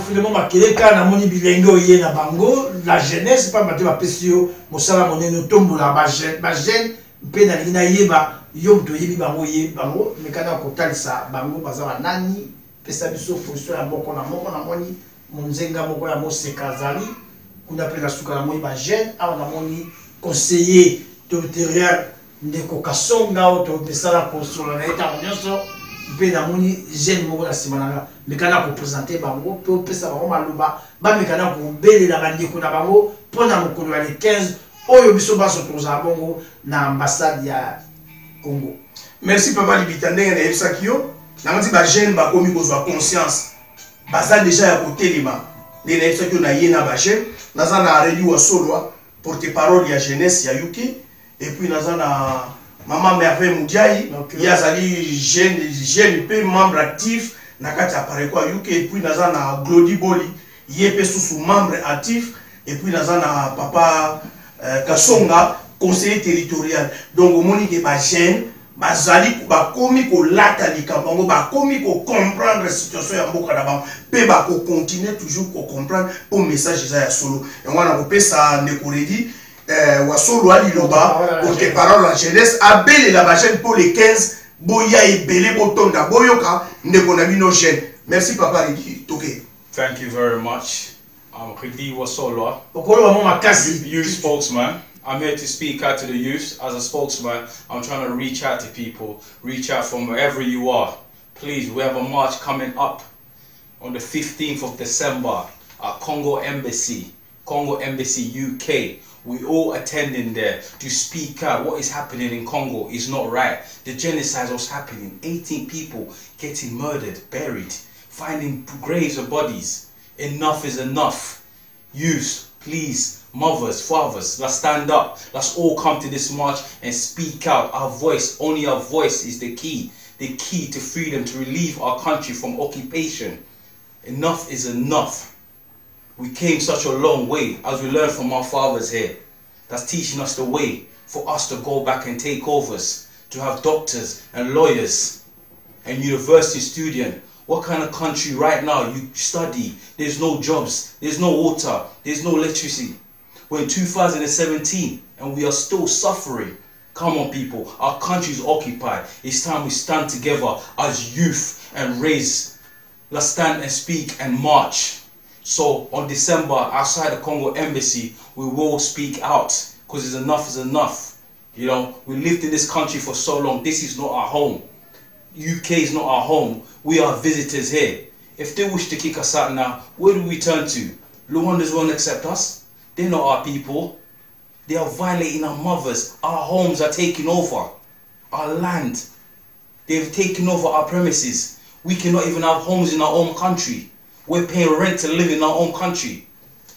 finalement makeleka na moni bilengo ye na bango la jeunesse pas maté ba pesio mosala monene tombola ba jeune pe na lina yeba yo to yebi bango ye bango mekana ko talisa bango baza nani pesa biso position ya moko na moni monzenga moko ya moseka zali kuna pe na suka na moni ba jeune awa na moni conseiller territorial ndeko kasonga auto pesala construire na eta nyonso pe na moni jeune moko na simananga mekana ko présenter bango pe pesa bango maluba ba mekana ko belela bandeko na bango pona mokolo ya 15 oyo biso baso toza bongo na ambassade ya Congo. Merci papa Libitande na Epsakio na ngati ba jeune ba komi kozwa conscience baza déjà ya kotelema ne na Epsakio na yena ba jeune naza na radio wa Solwa porte-parole ya jeunesse ya UK et puis naza na Maman Merveille Moudiaï, il y a des jeunes membres actifs na kati appareil quoi UK et puis naza na Glody Boli, il est sous membre actif et puis naza na papa Kasonga, conseiller territorial. Donc au moment que ba jeune bazali ba komi ko lata likambo ba komi ko comprendre la situation ya mboka na ba pe ba ko continuer toujours ko comprendre au message ya solo. Et on a repé ça nekoredi Wasolo Aliloba, porte parole la jeunesse, abel la bachenne pour les 15, boya et belé botonda, boyoka, nekonamino jeune. Merci papa Ridi, toke. Thank you very much. I'm Ridi Wasolo, youth spokesman. I'm here to speak out to the youth. As a spokesman, I'm trying to reach out to people, reach out from wherever you are. Please, we have a march coming up on the 15th of December at Congo Embassy UK. We all attending there to speak out. What is happening in Congo is not right. The genocide was happening. 18 people getting murdered, buried, finding graves of bodies. Enough is enough. Youth, please, mothers, fathers, let's stand up. Let's all come to this march and speak out. Our voice, only our voice is the key to freedom, to relieve our country from occupation. Enough is enough. We came such a long way, as we learned from our fathers here. That's teaching us the way for us to go back and take overs, to have doctors and lawyers and university students. What kind of country right now you study, there's no jobs, there's no water, there's no electricity. We're in 2017 and we are still suffering. Come on people, our country is occupied. It's time we stand together as youth and raise. Let's stand and speak and march. So on December, outside the Congo Embassy, we will speak out because enough is enough. You know, we lived in this country for so long. This is not our home. UK is not our home. We are visitors here. If they wish to kick us out now, where do we turn to? Rwandans won't accept us. They're not our people. They are violating our mothers. Our homes are taking over. Our land. They've taken over our premises. We cannot even have homes in our own country. We're paying rent to live in our own country.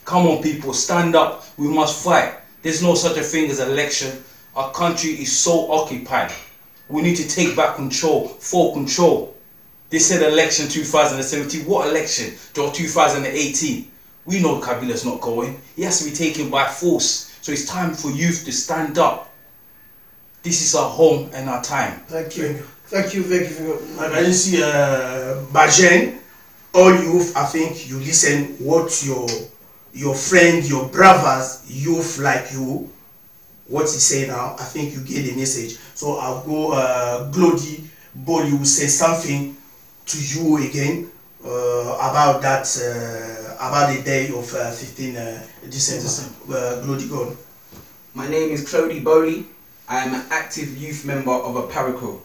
Come on people, stand up. We must fight. There's no such a thing as election. Our country is so occupied. We need to take back control, full control. They said election 2017. What election? 2018. We know Kabila's not going. He has to be taken by force. So it's time for youth to stand up. This is our home and our time. Thank you. Thank you very much. I see Bajen. All youth, I think you listen what your friend, your brothers, youth like you, what he say now. I think you get the message. So I'll go. Glody Boli will say something to you again about that, about the day of 15 December. Glody, go on. My name is Glody Boli. I am an active youth member of Aparico.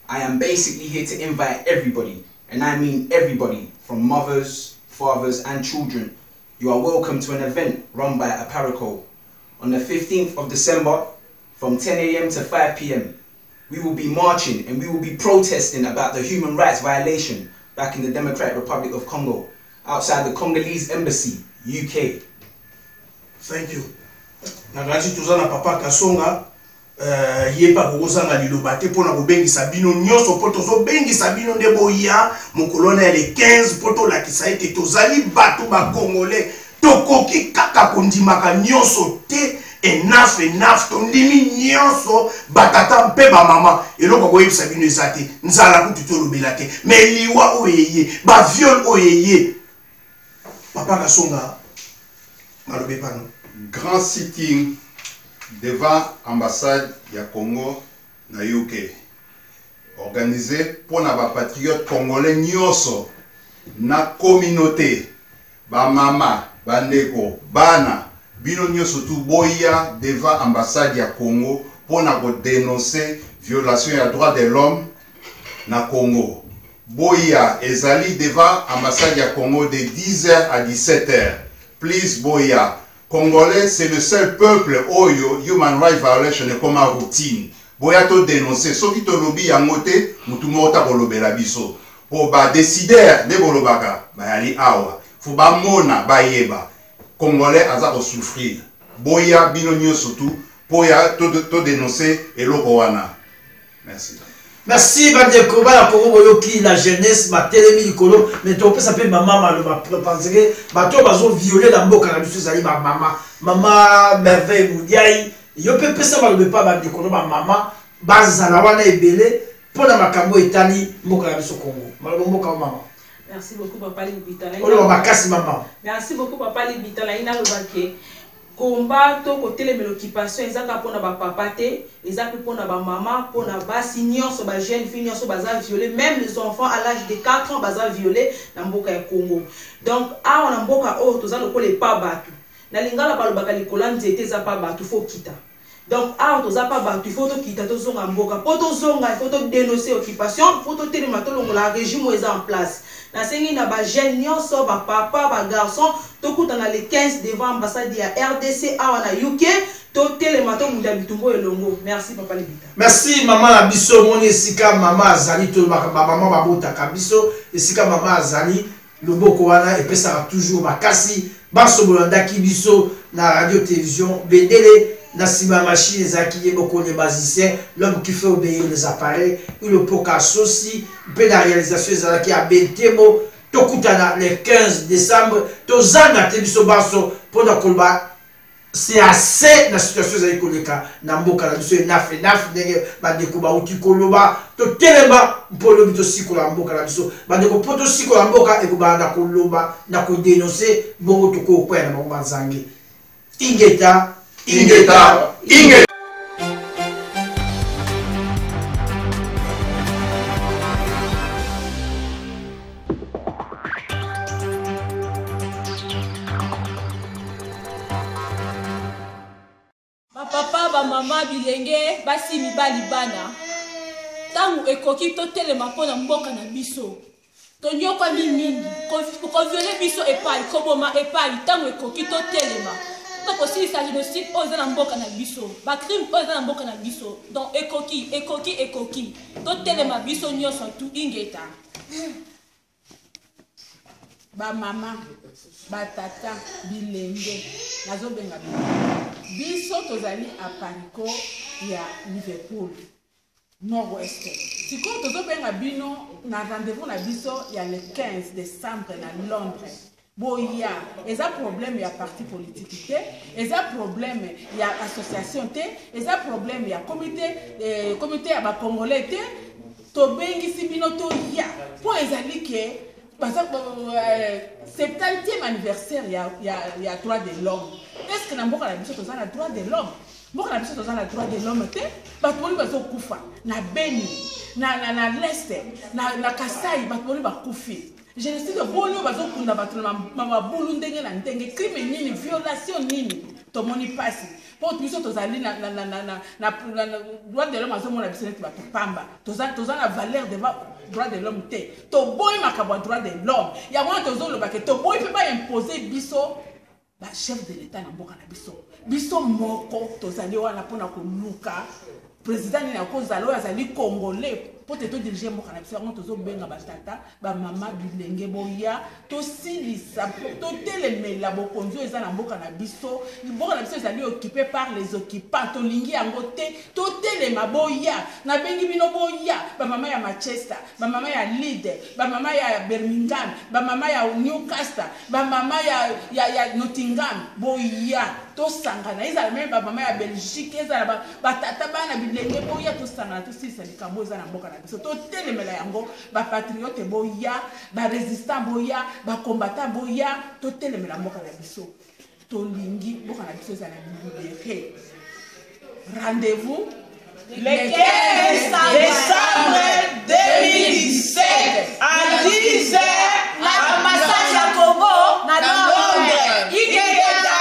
I am basically here to invite everybody. And I mean everybody, from mothers, fathers and children. You are welcome to an event run by Aparico. On the 15th of December, from 10 AM to 5 PM, we will be marching and we will be protesting about the human rights violation back in the Democratic Republic of Congo, outside the Congolese Embassy, UK. Thank you. Nagaji tuzana papa Kasonga. Yeba kuzanga lilobate pona kubengi sabino nyoso poto zo bengi sabino ndebo ya mukolona ya le 15 poto la kisaite tozali batu ba congolais tokoki kaka kondimaka nyoso te enough tondimi nyoso batata mpe ba mama eloko ko yebisa bino ezate nzala kutu tolobela te mais liwa oyeye ba viol oyeye Papa Kasonga, Malobé Pano. Grand sitting devant l'ambassade du Congo na UK. Organisé pour les patriotes congolais nyoso na communauté. Ba mama, bandeko, bana, bino nyoso tout boya devant l'ambassade du Congo pour dénoncer violation des droits de l'homme na Congo. Boya ezali devant l'ambassade du Congo de 10h à 17h. Please boya. Congolais, c'est le seul peuple oyo human rights violation est comme routine. Boya to dénoncer ceux qui te lobby yangote mutumota bolobela biso. Po ba décider de bolobaka ba yali awa. Faut ba mona ba yeba. Congolais aza ko souffrir. Boya bino nyoso tout boya to dénoncer eloko wana. Merci. Merci Bandeko ba la Congo boyoki la jeunesse ba telemi likolo mais to pesa pe maman maloba penser que bato bazo violer la mboka na biso zali ba mama merveille mudiai yo pe pesa maloba pa Bandeko ba mama bazala wana ebele pona makambo etali mboka na biso Congo maloba mboka mama. Merci beaucoup papa Libitala. Olo makasi mama. Merci beaucoup papa Libitala ina lobake combat to côté l'occupation ezaka pona ba papa te ezaka pona ba maman pona ba senior so ba jeune fille so baza violé même les enfants à l'âge de 4 ans baza violé na mboka ya Congo. Donc a on mboka o toza lokole pa batu na lingala balobaka likola nzete za pa batu faut kita. Donc a toza pa batu faut to kita to zonga mboka po to zonga faut to dénoncer occupation faut to telema to longola régime est en place. Na sengi na ba jeune nyonso ba papa ba garçon to kutana le 15 devant ambassade ya RDC awana UK to telema to munda bitumbo elongo. Merci papa Libita. Merci maman la biso moni esika mama azali to ba maman ba bota kabiso esika mama azali loboko wana epesa toujours makasi baso bolanda kibiso na radio télévision bendele na sima machine ezaki yeboko les basiciens l'homme qui fait obéir les appareils le poka sosi pe la réalisation ezalaki a Bentemo tokutana le 15 décembre tozanga te biso baso pona kolba c'est assez la situation ezali koleka na mboka na biso naf ndenge bandeko bauti koloba to telema mpolo bito sikola mboka na biso bandeko poto sikola mboka ekobanda koloba na ko dénoncer bongo toko kwena na banzange ingeta. Papa ba mama bilenge basi mibali bana tangu ekoki to telema pona mboka na biso to nyoka mingi ko violer biso epai ko boma epai tangu ekoki to telema to possible ça génocide aux na mboka na biso ba crime aux na mboka na biso donc ekoki to telema biso nyonso tout ingeta ba mama ba tata bilenge nazobenga biso tozali a Parico ya Liverpool nord-ouest siko tozobenga bino na rendez-vous na biso ya le 15 décembre na Londres boya eza problème ya parti politique te eza problème ya association te eza problème ya comité ya ba congolais te tobengisi bino to ya po ezali ke parce que 70e anniversaire il y a droit de l'homme. Est-ce que na mboka na biso toza na droit de l'homme? Mboka na biso toza na droit de l'homme te bato boni bazo kufa na Beni na l'est na Kasai bato boni bakufi. Génocide boni bazo kunda bato na mabulu ndenge na ndenge crime nini violation nini tomoni pasi. Po biso tozali na droit de l'homme azomona biso neti bato pamba toza na valeur devant droit de l'homme te to boy makabwa droit de l'homme ya wana tozoloba ke to boy pe ba imposer biso ba chef de l'état na mboka na biso moko tozali wana pona koluka président ni akozalo azali congolais pour te diriger mboka na biso yango tozobenga batata ba mama bilenge boya to silisa to telemela bokonzi eza na mboka na biso ezali occupé par les occupants to lingi yango te to telema boya na bengi bino boya ba mama ya Manchester ba mama ya Leeds ba mama ya Birmingham ba mama ya Newcastle ba mama ya Nottingham boya tosangana ezala même bamama ya Belgique ezala batata bana bilenge boya tosangana tosisa likambo eza na mboka na biso totelemela yango bapatriote boya barésistant boya bacombattant boya totelemela mboka na biso tolingi mboka na biso ezala libéré. Rendez-vous le 15 décembre 2017 à 10h à Massage à Congo, à Londres. Igeda.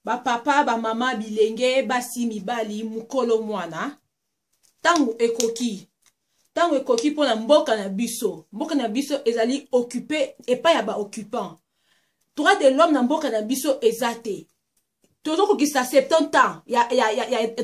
Ba papa, ba mama bilenge, basi mibali, mukolo mwana. Tangu ekoki pona mboka na biso ezali occupé et pas ya ba occupant. Droit de l'homme na mboka na biso ezate. Toujours ko kisa 70 ans ya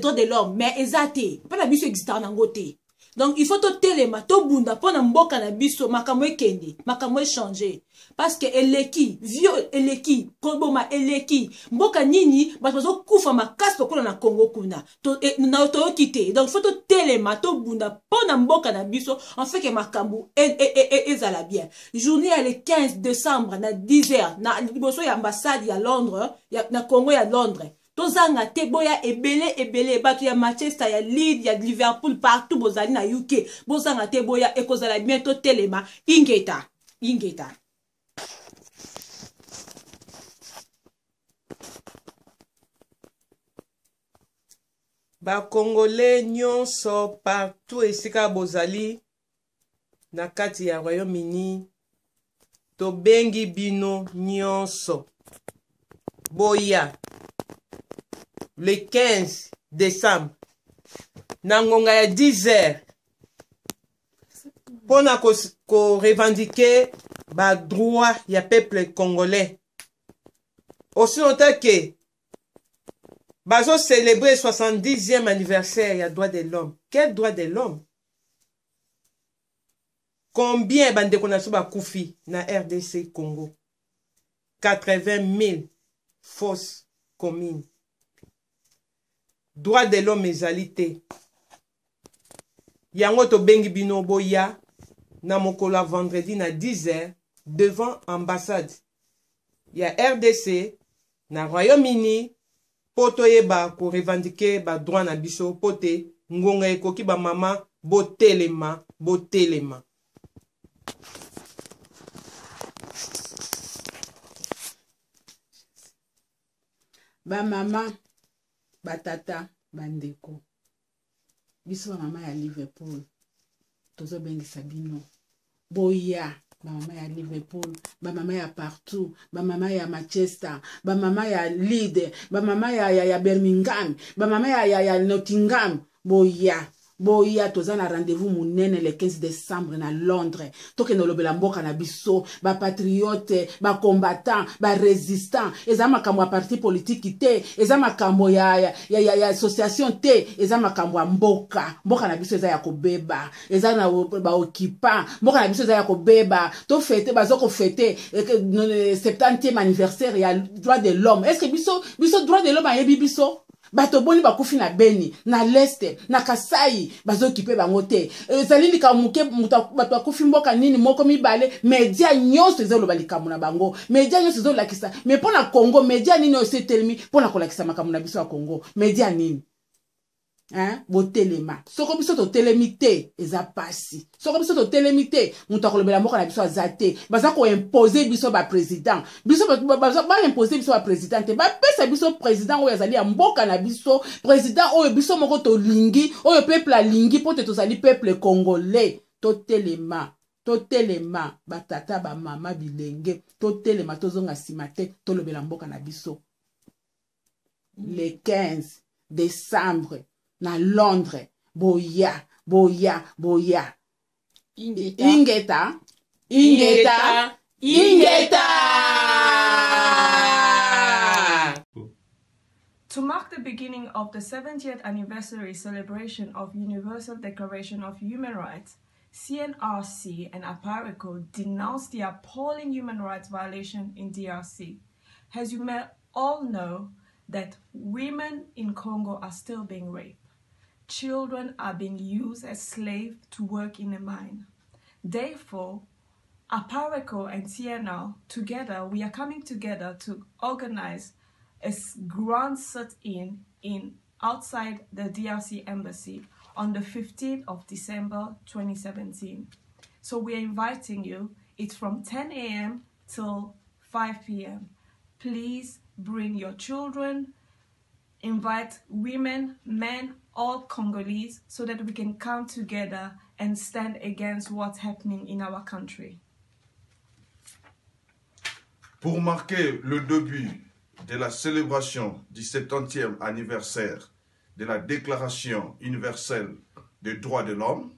droit de l'homme mais ezate. Pas na biso exista na ngote. Donc il faut to telema to bunda pona mboka na biso makambo ekende, makambo changer parce que eleki, vieux eleki, koboma eleki, mboka nini bazo kufa makasi pokola na Congo kuna. To na to kité. Donc il faut to telema to bunda pona mboka na biso en fait que makambo ezala bien. Journée le 15 décembre na 10h na liboso ya ambassade ya Londres, na Congo ya Londres. Tozanga te boya ebele batu ya Manchester ya Leeds ya Liverpool partout bozali na UK bozanga te boya ekozala bientôt telema ingeta ba Congolais nyonso partout esika bozali na kati ya Royaume-Uni to bengi bino nyonso boya le 15 décembre na ngonga ya 10h pona ko revendiquer ba droit ya peuple congolais aussi longtemps que bazo célébrer 70e anniversaire ya droit de l'homme. Quel droit de l'homme? Combien bandeko na so ba kufi na RDC Congo? 80 000 fausses communes. Droit de l'homme ezali te. Yango to bengi bino boya na mokola vendredi na 10h devant ambassade ya RDC na Royaume-Uni poto yeba ko revendiquer ba droit na biso pote ngonga ekoki ba mama botelema. Ba mama batata bandeko biso ba mama ya Liverpool tozo bengisa bino boya ba mama ya Liverpool, ba mama ya partout, ba mama ya Manchester, ba mama ya Leeds, ba mama ya Birmingham, ba mama ya Nottingham boya toza na rendez-vous munene le 15 décembre na Londres. Toke no lobela mboka na biso, ba patriote, ba combattant, ba résistant, eza makambo ya parti politique te, eza makambo ya association te, eza makambo ya mboka na biso eza ya kobeba, eza na ba occupant, mboka na biso eza ya kobeba, to fete bazoko fete 70e anniversaire ya droit de l'homme. Est-ce que biso droit de l'homme ayebi biso? Bato boni bakufi na Beni, na Leste, na Kasai, bazo kipe bango te. Zalili ka muke bato bakufi mboka nini moko mibale, media nyonso ezo loba likamu na bango. Media nyonso ezo lakisa. Mais pona Congo, media nini osetelemi pona kolakisa makamu na biso ya Congo. Media nini? Botelema. Soko biso to telemite eza pasi. Soko biso to telemite muta kolobela mboka na biso azate. Baza ko imposer biso ba président. Biso ba imposer biso ba président te. Ba pesa biso président oyo azali ya mboka na biso, président oyo biso moko to lingi, oyo peuple a lingi pote to zali peuple congolais. To telema batata ba mama bilenge. To telema tozonga simate to lobela mboka na biso. Le 15 décembre na Londres, boya. Ingeta. To mark the beginning of the 70th anniversary celebration of Universal Declaration of Human Rights, CNRC and APARECO denounced the appalling human rights violation in DRC. As you may all know, that women in Congo are still being raped. children are being used as slaves to work in a mine. Therefore, Apareco and CNR, together, we are coming together to organize a grand sit-in outside the DRC embassy on the 15th of December 2017. So we are inviting you. It's from 10 a.m. till 5 p.m. Please bring your children, invite women, men, all Congolese, so that we can come together and stand against what's happening in our country. Pour marquer le début de la célébration du 70e anniversaire de la Déclaration universelle des droits de l'homme,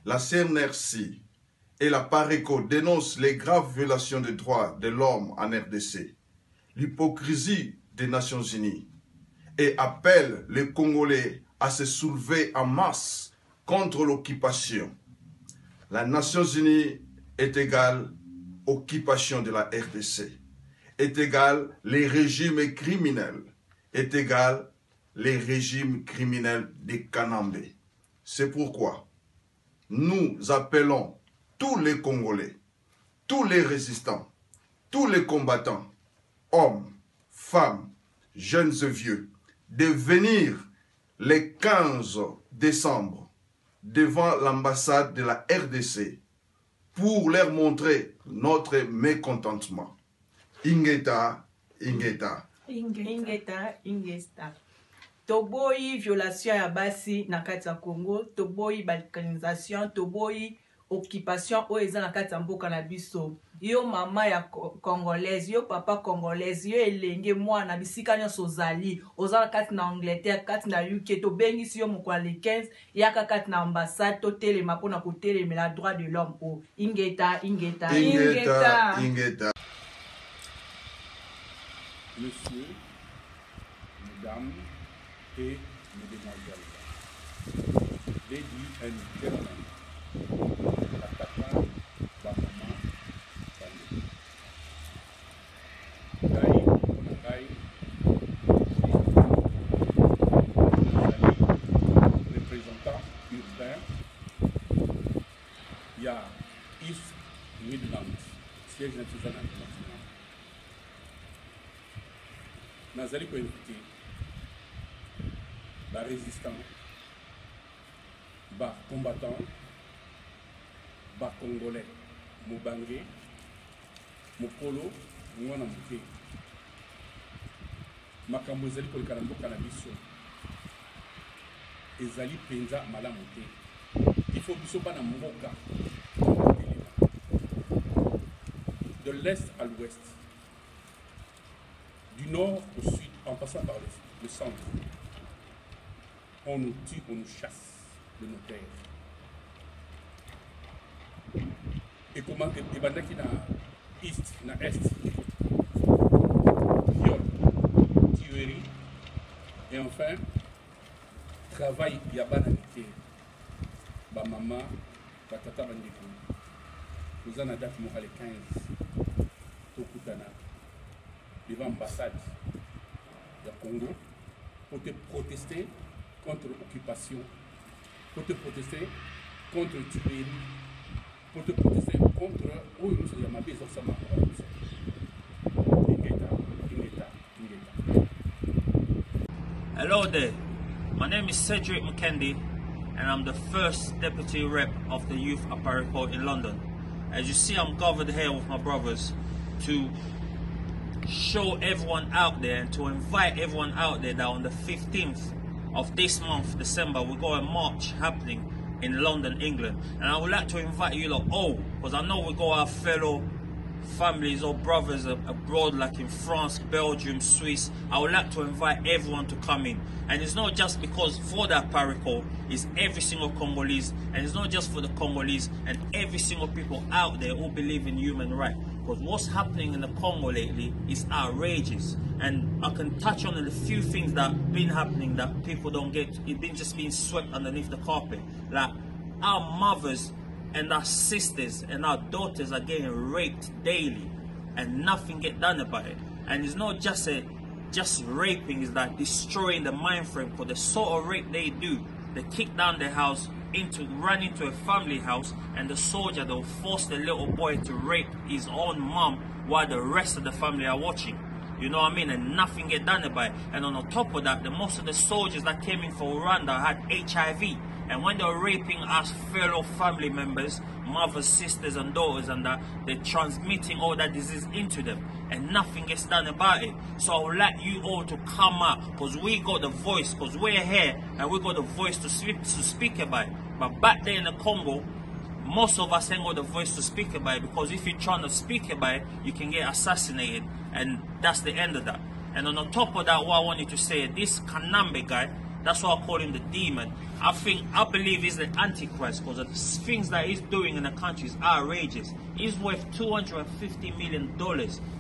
la CNRC et la PARECO dénoncent les graves violations des droits de l'homme en RDC, l'hypocrisie des Nations Unies et appellent les Congolais à se soulever en masse contre l'occupation. La Nations Unies est égale occupation de la RDC, est égal les régimes criminels, est égal les régimes criminels des Kanambé. C'est pourquoi nous appelons tous les Congolais, tous les résistants, tous les combattants, hommes, femmes, jeunes et vieux, de venir le 15 décembre devant l'ambassade de la RDC pour leur montrer notre mécontentement. Ingeta, Ingeta. Ingeta, Ingesta. Toboyi violation ya basi na kati ya Congo, toboyi balkanisation, toboyi occupation o eza na kati ya mboka na biso. Yo mama ya congolaise, yo papa congolaise, yo elenge mwana bisika nyonso ozali, ozala kati na Angleterre, kati na UK, to bengisi yo mokwa le 15, yaka kati na ambassade to telema pona ko telemela droit de l'homme o. Ingeta, Ingeta, Ingeta, Ingeta. Monsieur, mesdames et mesdemoiselles, ladies and gentlemen, la papa, la maman, Gai, Onagai, représentant urbain, il y a East Midlands, siège national international. Nazali pour inviter la résistance, bas combattant, bas congolais, Mobangé, Mopolo, Mwana Mouté. Makambo ezali koleka na mboka na biso. Ezali penza malamu te. Il faut biso bana mboka. De l'est à l'ouest. Du nord au sud, en passant par le centre. On nous tue, on nous chasse de nos terres. Et comment et bandaki na east, na est, viol, tuerie, et enfin, travail yabanalité. Ba maman, ba tata bandeko. Nous en avons date le 15. Tokutana. Devant l'ambassade du Congo pour te protester contre l'occupation, pour te protester contre le tuerie, pour te protester contre Hello there, my name is Cedric McKendy and I'm the first deputy rep of the Youth Apareco in London. As you see, I'm gathered here with my brothers to show everyone out there and to invite everyone out there that on the 15th of this month, December, we got a march happening in London, England. And I would like to invite you lot all, because I know we got our fellow families or brothers abroad, like in France, Belgium, Swiss. I would like to invite everyone to come in. And it's not just because for that Apareco, it's every single Congolese, and it's not just for the Congolese and every single people out there who believe in human rights. Because what's happening in the Congo lately is outrageous, and I can touch on a few things that have been happening that people don't get. It's been just being swept underneath the carpet. Like our mothers and our sisters and our daughters are getting raped daily, and nothing get done about it. And it's not just a just raping, is that destroying the mind frame. For the sort of rape they do, they kick down the house, run into a family house, and the soldier, they'll force the little boy to rape his own mom while the rest of the family are watching. You know what I mean? And nothing get done about it. And on the top of that, most of the soldiers that came in for Rwanda had HIV. And when they're raping us fellow family members, mothers, sisters and daughters, and that, they're transmitting all that disease into them. And nothing gets done about it. So I would like you all to come out, because we got the voice, because we're here and we got the voice to speak about it. But back there in the Congo, most of us ain't got the voice to speak about it, because if you're trying to speak about it, you can get assassinated, and that's the end of that. And on the top of that, what I want you to say, this Kanambe guy, that's why I call him the demon. I believe he's the Antichrist, because the things that he's doing in the country is outrageous. He's worth $250 million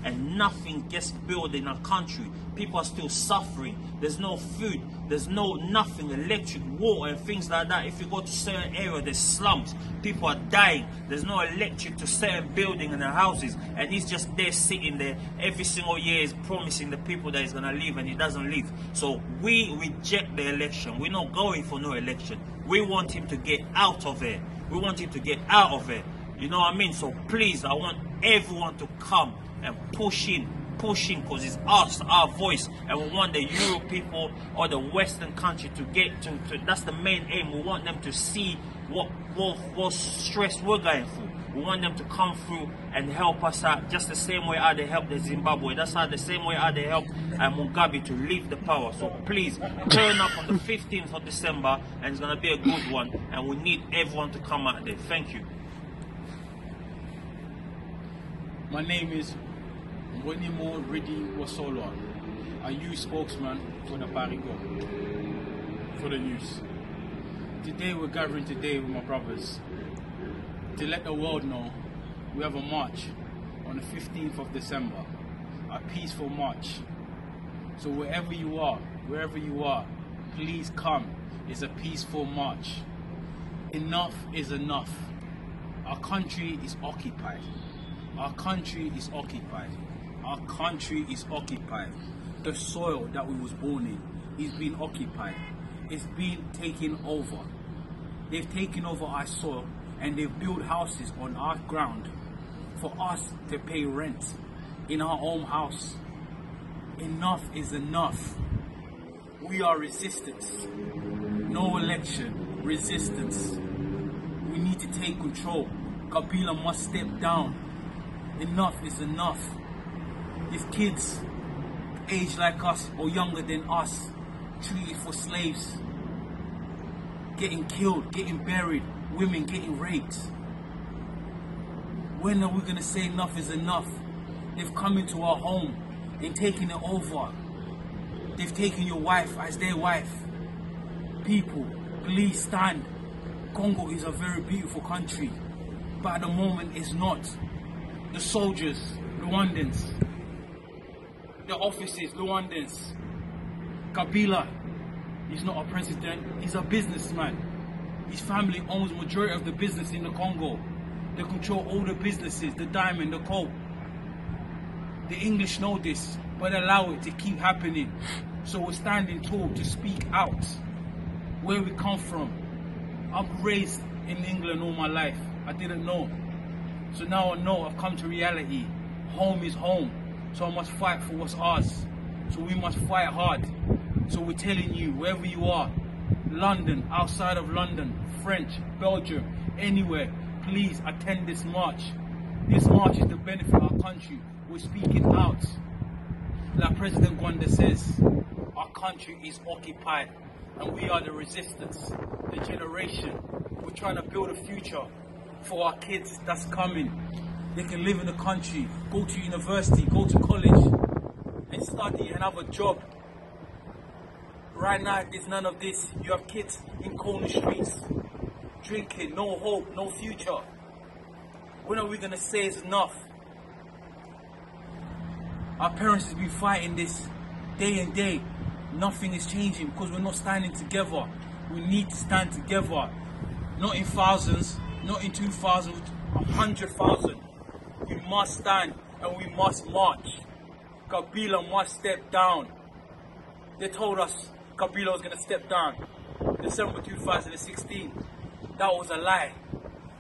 and nothing gets built in our country. People are still suffering. There's no food. There's nothing, electric, water and things like that. If you go to certain areas, there's slums. People are dying. There's no electric to certain buildings and the houses. And he's just there sitting there every single year is promising the people that he's going to leave, and he doesn't leave. So we reject the election. We're not going for no election. We want him to get out of there. We want him to get out of there. You know what I mean? So please, I want everyone to come and push in, because it's us, our voice, and we want the Europe people or the Western country to get to that's the main aim. We want them to see what stress we're going through. We want them to come through and help us out, just the same way how they helped the Zimbabwe. That's how the same way how they helped Mugabe to leave the power. So please, turn up on the 15th of December, and it's going to be a good one, and we need everyone to come out there. Thank you. My name is Wenimo Ridi Wasolwa, a youth spokesman for the Parigo, for the news. Today we're gathering today with my brothers to let the world know we have a march on the 15th of December, a peaceful march. So wherever you are, please come. It's a peaceful march. Enough is enough. Our country is occupied. Our country is occupied. Our country is occupied. The soil that we was born in is being occupied. It's being taken over. They've taken over our soil, and they've built houses on our ground for us to pay rent in our own house. Enough is enough. We are resistance. No election, resistance. We need to take control. Kabila must step down. Enough is enough. If kids aged like us or younger than us, treated for slaves, getting killed, getting buried, women getting raped, when are we going to say enough is enough? They've come into our home and taken it over. They've taken your wife as their wife. People, please stand. Congo is a very beautiful country, but at the moment it's not. The soldiers, Rwandans, the officers, Rwandans. Kabila, he's not a president, he's a businessman. His family owns majority of the business in the Congo. They control all the businesses, the diamond, the coal. The English know this, but allow it to keep happening. So we're standing tall to speak out where we come from. I'm raised in England all my life. I didn't know. So now I know, I've come to reality. Home is home. So I must fight for what's ours. So we must fight hard. So we're telling you, wherever you are, London, outside of London, French, Belgium, anywhere, please attend this march. This march is to benefit our country. We're speaking out. Like President Gwanda says, our country is occupied and we are the resistance, the generation. We're trying to build a future for our kids that's coming. They can live in the country, go to university, go to college and study and have a job. Right now, there's none of this. You have kids in corner streets, drinking, no hope, no future. When are we going to say it's enough? Our parents have been fighting this day and day. Nothing is changing because we're not standing together. We need to stand together. Not in thousands, not in 2,000, 100,000. We must stand and we must march. Kabila must step down. They told us Kabila was going to step down. December 2016. That was a lie.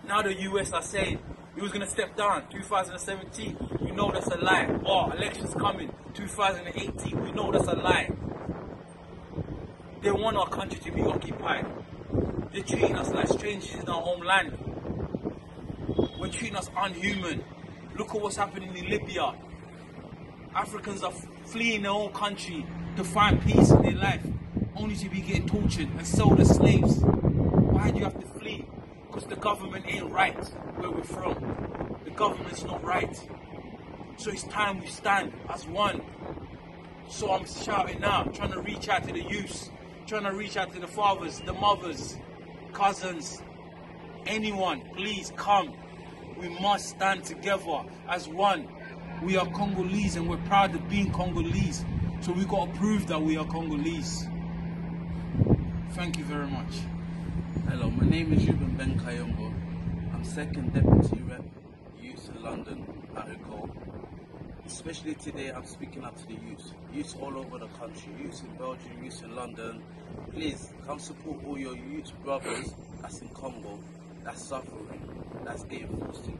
Now the US are saying he was going to step down 2017. We know that's a lie. Oh, elections coming 2018. We know that's a lie. They want our country to be occupied. They're treating us like strangers in our homeland. We're treating us unhuman. Look at what's happening in Libya. Africans are fleeing their own country to find peace in their life, only to be getting tortured and sold as slaves. Why do you have to flee? Because the government ain't right where we're from. The government's not right. So it's time we stand as one. So I'm shouting now, trying to reach out to the youths, trying to reach out to the fathers, the mothers, cousins, anyone, please come. We must stand together as one. We are Congolese and we're proud of being Congolese. So we got to prove that we are Congolese. Thank you very much. Hello, my name is Ruben Ben Kayombo. I'm second deputy rep, youth in London, Arico. Especially today, I'm speaking up to the youth all over the country, youth in Belgium, youth in London. Please come support all your youth brothers that's in Congo, that's suffering, that's getting forced to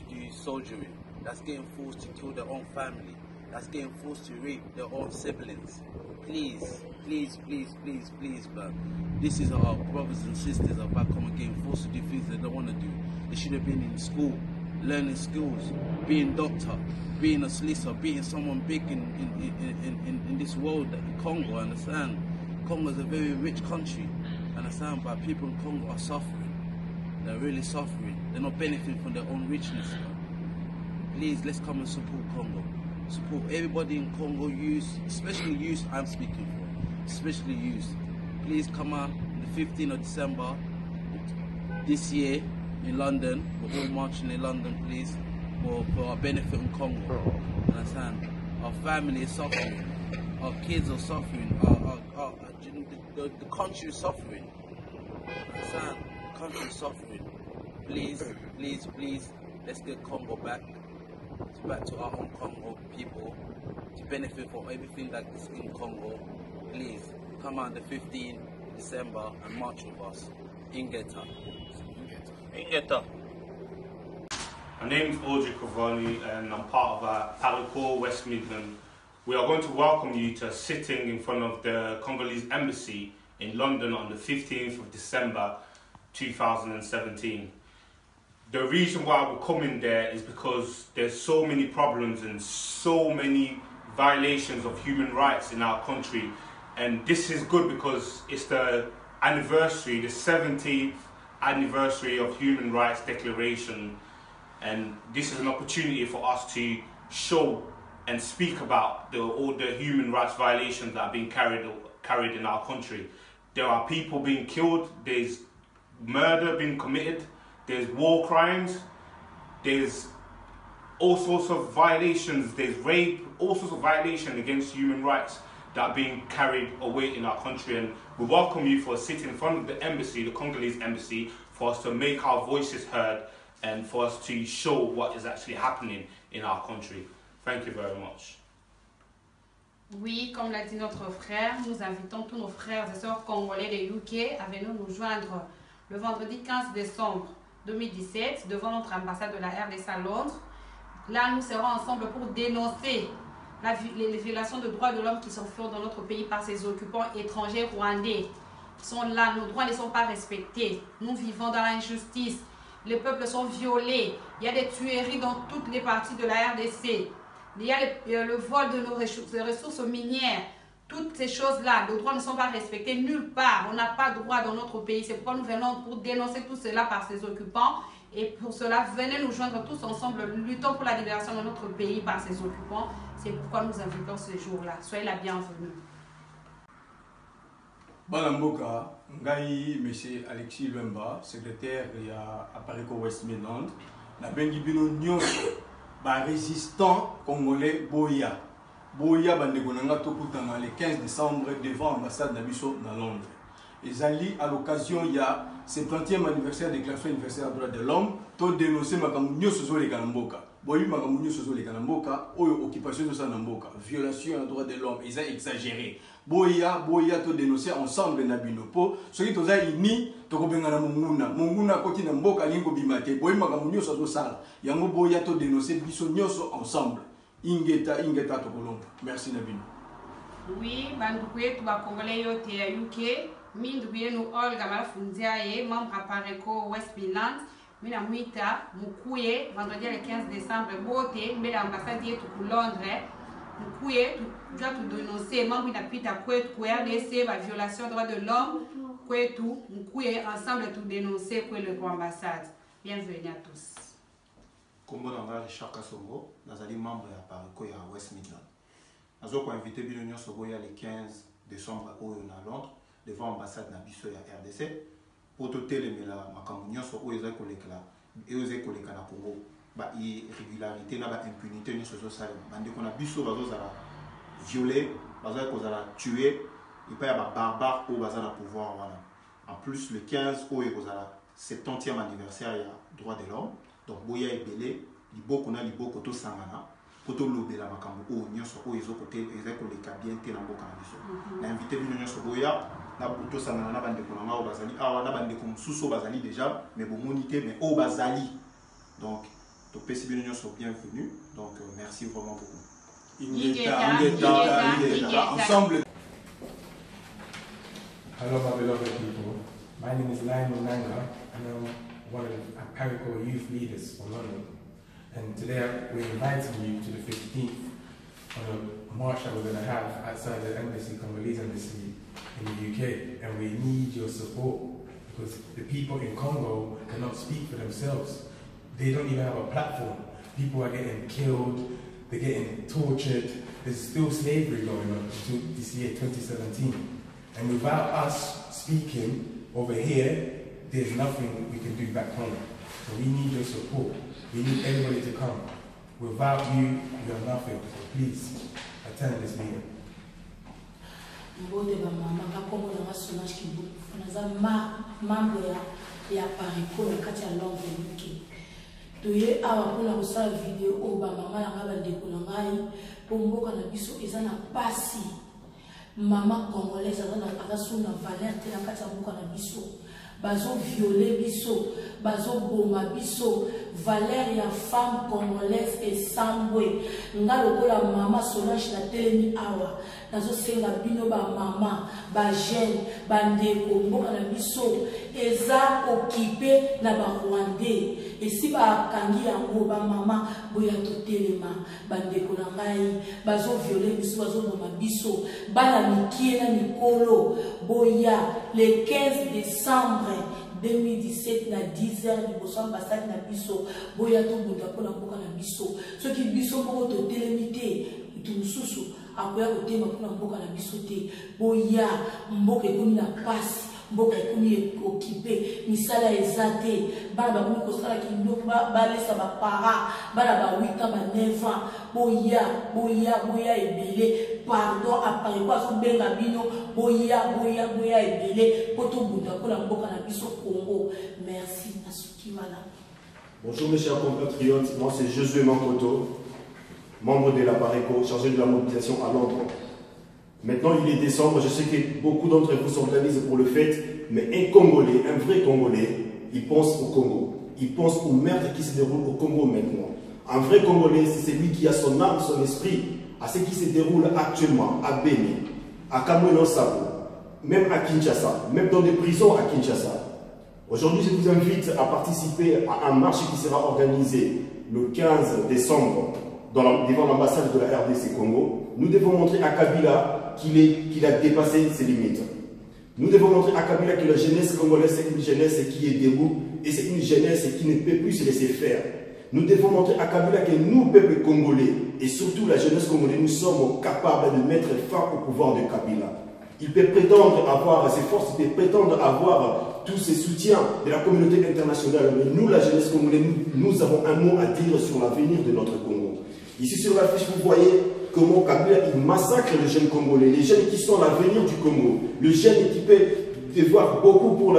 do soldiering, that's getting forced to kill their own family, that's getting forced to rape their own siblings. Please, please, please, please, please, man. This is our brothers and sisters are back home again, forced to do things they don't want to do. They should have been in school, learning skills, being a doctor, being a solicitor, being someone big in this world, in Congo, understand? Congo is a very rich country, understand? But people in Congo are suffering. They're really suffering. They're not benefiting from their own richness. Please, let's come and support Congo. Support everybody in Congo, youth, especially youth I'm speaking for, especially youth. Please come out on the 15th of December this year in London. We're all marching in London, please, for our benefit in Congo. Understand? Our family is suffering. Our kids are suffering. The country is suffering. Understand? The country is suffering. Please, please, please, let's get Congo back to our own Congo people, to benefit from everything that is in Congo. Please come on the 15th December and march with us in Geta. My name is Audrey Cavani and I'm part of Parico, West Midland. We are going to welcome you to a sitting in front of the Congolese Embassy in London on the 15th of December 2017. The reason why we're coming there is because there's so many problems and so many violations of human rights in our country, and this is good because it's the anniversary, the 70th anniversary of Human Rights Declaration, and this is an opportunity for us to show and speak about all the human rights violations that are being carried in our country. There are people being killed, there's murder being committed, there's war crimes, there's all sorts of violations, there's rape, all sorts of violations against human rights that are being carried away in our country. And we welcome you for a sit in front of the embassy, the Congolese embassy, for us to make our voices heard and for us to show what is actually happening in our country. Thank you very much. Oui, comme l'a dit notre frère, nous invitons tous nos frères et sœurs congolais de UK à venir nous joindre le vendredi 15 décembre 2017 devant notre ambassade de la RDC à Londres. Là, nous serons ensemble pour dénoncer les violations de droits de l'homme qui sont faites dans notre pays par ces occupants étrangers rwandais. Ils sont là, nos droits ne sont pas respectés. Nous vivons dans l'injustice. Les peuples sont violés. Il y a des tueries dans toutes les parties de la RDC. Il y a le vol de nos ressources minières. Toutes ces choses-là, nos droits ne sont pas respectés nulle part. On n'a pas de droit dans notre pays. C'est pourquoi nous venons pour dénoncer tout cela par ces occupants. Et pour cela, venez nous joindre tous ensemble, luttons pour la libération de notre pays par ces occupants. C'est pourquoi nous invitons ce jour-là. Soyez la bienvenue. Balamboka, Ngai, M. Alexis Luemba, secrétaire à Parico West Midland, na bengi bino nyonso ba résistant congolais Boya. Boya bandegonanga tokutana le 15 décembre devant l'ambassade Nabiso na Londres. Ezali à l'occasion il y a 70e anniversaire de déclaration universelle des droits de l'homme, to dénoncer makambo nyonso zo le Galamboka. boyi makamunyo sozo les kanamboka oyo occupation de Sanamboka violation des droits de l'homme ils ont exagéré boya to dénoncer ensemble na binopo soki toza ini tokobenga na munguna koti na mboka lingo bimate boyi makamunyo sozo sala yango boya to dénoncer biso nyoso ensemble ingeta tokolomba merci na bino. Oui, banduku yetu bakongolais yote ya UK minduku yenu Olga Malafunziaye membre à Pareco West Midlands. Mina mwita mukuye vendredi le 15 décembre bote mbele ambassade yetu ku Londres mukuye tujua tudononcer mambo inapita kwetu ku RDC ba violation droits de l'homme kwetu mukuye ensemble tudénoncer kwele ku ambassade. Bienvenue à tous. Kombo nanga Richard Kasongo nazali membre ya Pareco ya West Midlands. Nazo ko invité bino nyonso boya le 15 décembre oyo na Londres devant ambassade na biso ya RDC. Pour tout télémela makambo nyonso oyo eza koleka na Congo ba irrégularité na ba impunité nyonso ezosala bandeko na biso bazozala violé bazala kozala tué epai ya ba barbare oyo baza na pouvoir wana. En plus le 15 oyo ekozala 70e anniversaire ya droit de l'homme donc boya ebele liboko na liboko tosangana po tolobela makambo oyo nyonso oyo ezokoleka bien te na mboka na biso. Na invité bino nyonso boya na buto sangana na bandeko na ngao bazali awa na bandeko mususu bazali déjà mais bomonité mais au bazali donc to pesi bino nyonso bienvenue donc merci vraiment beaucoup. Ensemble. Hello my beloved people, my name is Lionel Nanga and I'm one of the Pareco youth leaders from London, and today we're inviting you to the 15th on a march that we're going to have outside the embassy, Congolese embassy in the UK, and we need your support because the people in Congo cannot speak for themselves. They don't even have a platform. People are getting killed, they're getting tortured. There's still slavery going on until this year, 2017. And without us speaking over here, there's nothing we can do back home. So we need your support. We need everybody to come. Without you, we are nothing. So please attend this meeting. Mbode ba mama kakombo na Solange Kibuku naza mambo ya Pareco na kati ya Londres UK. Toye awa kuna kusala video o ba mama na ngaba ndeko na ngai pomboka na biso eza na pasi. Mama congolaise aza suna valeur te na kati ya mboka na biso. Bazo violer biso, bazo boma biso, valeur ya femme congolaise esambwe. Ngalo kola mama Solange na telemi awa. Nazo senga bino ba mama, ba jeune, ba ndeko mboka na biso eza occupé na ba Rwandais. Esi ba kangi yango ba mama boya to telema, ba ndeko na ngai, bazo violer biso, bazo boma biso, bana mikie na mikolo boya le 15 décembre 2017 na 10h liboso ambassade na biso boya to bunda pona mboka na biso soki biso moko to telemite tumususu akoya kotema pona mboka na biso te boya mboka ekomi na pasi mboka ekomi occupé misala ezate bana bakomi kosala kindoki balesa bapara bana ba 8 ans ba 9 ans boya ebele pardon apare kwa sobenga bino boya ebele poto bunda pona mboka na biso Congo. Merci Nasuki Wala. Bonjour mes chers compatriotes, moi c'est Josué Mankoto, membre de la Pareco, chargé de la mobilisation à Londres. Maintenant il est décembre, je sais que beaucoup d'entre vous s'organisent pour le fête, mais un Congolais, un vrai Congolais, il pense au Congo. Il pense aux merdes qui se déroulent au Congo maintenant. Un vrai Congolais, c'est celui qui a son âme, son esprit, à ce qui se déroule actuellement à Béni, à Kamweno-Sabo, même à Kinshasa, même dans des prisons à Kinshasa. Aujourd'hui, je vous invite à participer à un marche qui sera organisé le 15 décembre devant l'ambassade de la RDC Congo. Nous devons montrer à Kabila qu'il a dépassé ses limites. Nous devons montrer à Kabila que la jeunesse congolaise, c'est une jeunesse qui est debout et c'est une jeunesse qui ne peut plus se laisser faire. Nous devons montrer à Kabila que nous, peuple congolais, et surtout la jeunesse congolaise, nous sommes capables de mettre fin au pouvoir de Kabila. Il peut prétendre avoir ses forces, il peut prétendre avoir tous ses soutiens de la communauté internationale, mais nous, la jeunesse congolaise, nous avons un mot à dire sur l'avenir de notre Congo. Ici sur l'affiche, vous voyez comment Kabila il massacre les jeunes congolais, les jeunes qui sont l'avenir du Congo, le jeune qui peut devoir beaucoup pour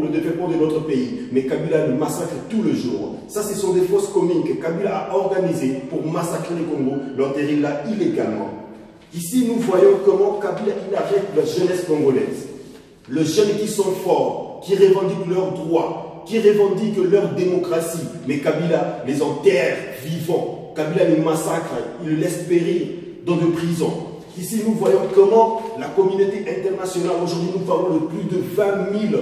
le développement de notre pays. Mais Kabila le massacre tout le jour. Ça, ce sont des fausses communes que Kabila a organisées pour massacrer les Congos, l'enterrer là illégalement. Ici, nous voyons comment Kabila il arrête la jeunesse congolaise. Les jeunes qui sont forts, qui revendiquent leurs droits, qui revendiquent leur démocratie. Mais Kabila les enterre vivants. Kabila les massacre, il les laisse périr dans des prisons. Ici, nous voyons comment la communauté internationale, aujourd'hui, nous parlons de plus de 20 000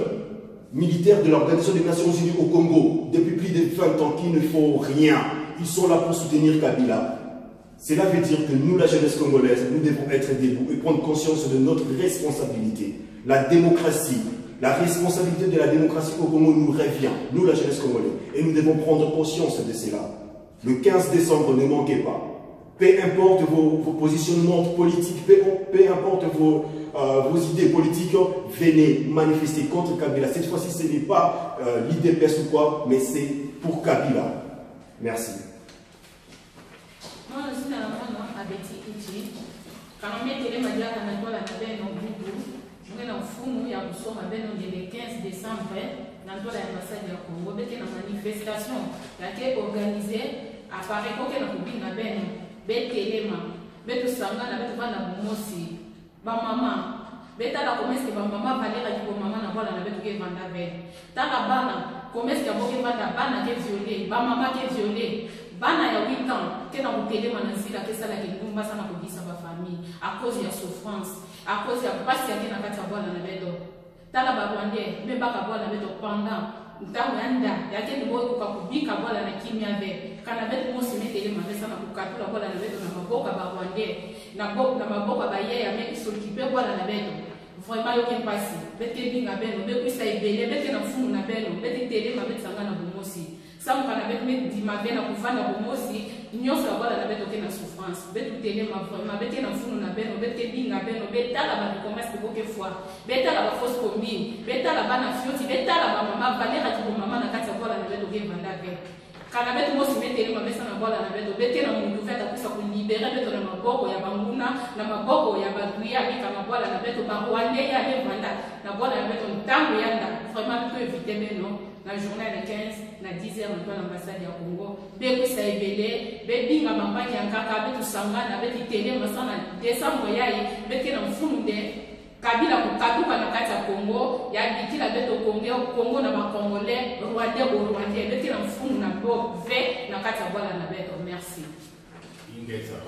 militaires de l'Organisation des Nations Unies au Congo, depuis plus de 20 ans, qui ne font rien. Ils sont là pour soutenir Kabila. Cela veut dire que nous, la jeunesse congolaise, nous devons être debout et prendre conscience de notre responsabilité. La démocratie, la responsabilité de la démocratie au Congo nous revient, nous, la jeunesse congolaise, et nous devons prendre conscience de cela. Le 15 décembre, ne manquez pas. Peu importe vos positionnements politiques, peu importe vos idées politiques, venez manifester contre Kabila. Cette fois-ci, ce n'est pas l'IDPS ou quoi, mais c'est pour Kabila. Merci. Moi, je suis dans le monde avec Iti. Quand on met les médias dans la toile, on a un boubou. On est dans le fond, il y a le 15 décembre, dans l'ambassade du Congo, il y a une manifestation qui est organisée à Paris, qui est dans le pays. Betelema, betu sangana, betu vana bumosi, ba mama, beta la komeske ba mama valera ki ba mama na bola na betu ke vanda ben. Taka bana, komeske boke vanda bana ke violé, ba mama ke violé, bana ya 8 ans, ke na butelema na zila ke sala ke ngumba sana kobisa ba famille, à cause ya souffrance, à cause ya pasi ya ke na kati ya bola na beto. Tala ba Rwandais, me baka bola na beto pendant ntango ya nda yake ni boyo kubika bola na kimia be kana betu mosi metele mapesa na kukatula bola na betu na maboka ba Rwandais na maboka ba yeya me isokipe bola na betu vraiment yo kempasi bete binga beno be kuisa ibele bete na fumu na beno bete tele mabeta sanga na bomosi samu kana betu me dima bena kuvanda bomosi nyoso ya bola na betu ke na souffrance betu tele ma vraiment bete na fumu na beno bete binga beno betala ba commerce boke foi betala ba fausse combine betala ba na fioti betala ba mama valera ki mama na kati ya bola na betu ke vanda be kana betu mosi metele mabesa na bola na betu bete na mundu feta kusa ku libérer betu na maboko ya banguna na maboko ya baduya bika na bola na betu ba Rwandais ya be vanda na bola na betu ntango yanda vraiment peut éviter beno la journée de 15 na 10h dans l'ambassade ya Congo be kusa ebele be binga mambaki ya kaka betu sangana beti tele masana décembre yayi bete na mfunde Kabila kukatuka na kati ya Congo ya bikila beto Congo na ba Congolais Rwandais beti na mfumu na bo ve na kati ya bola na beto merci. Ingeza.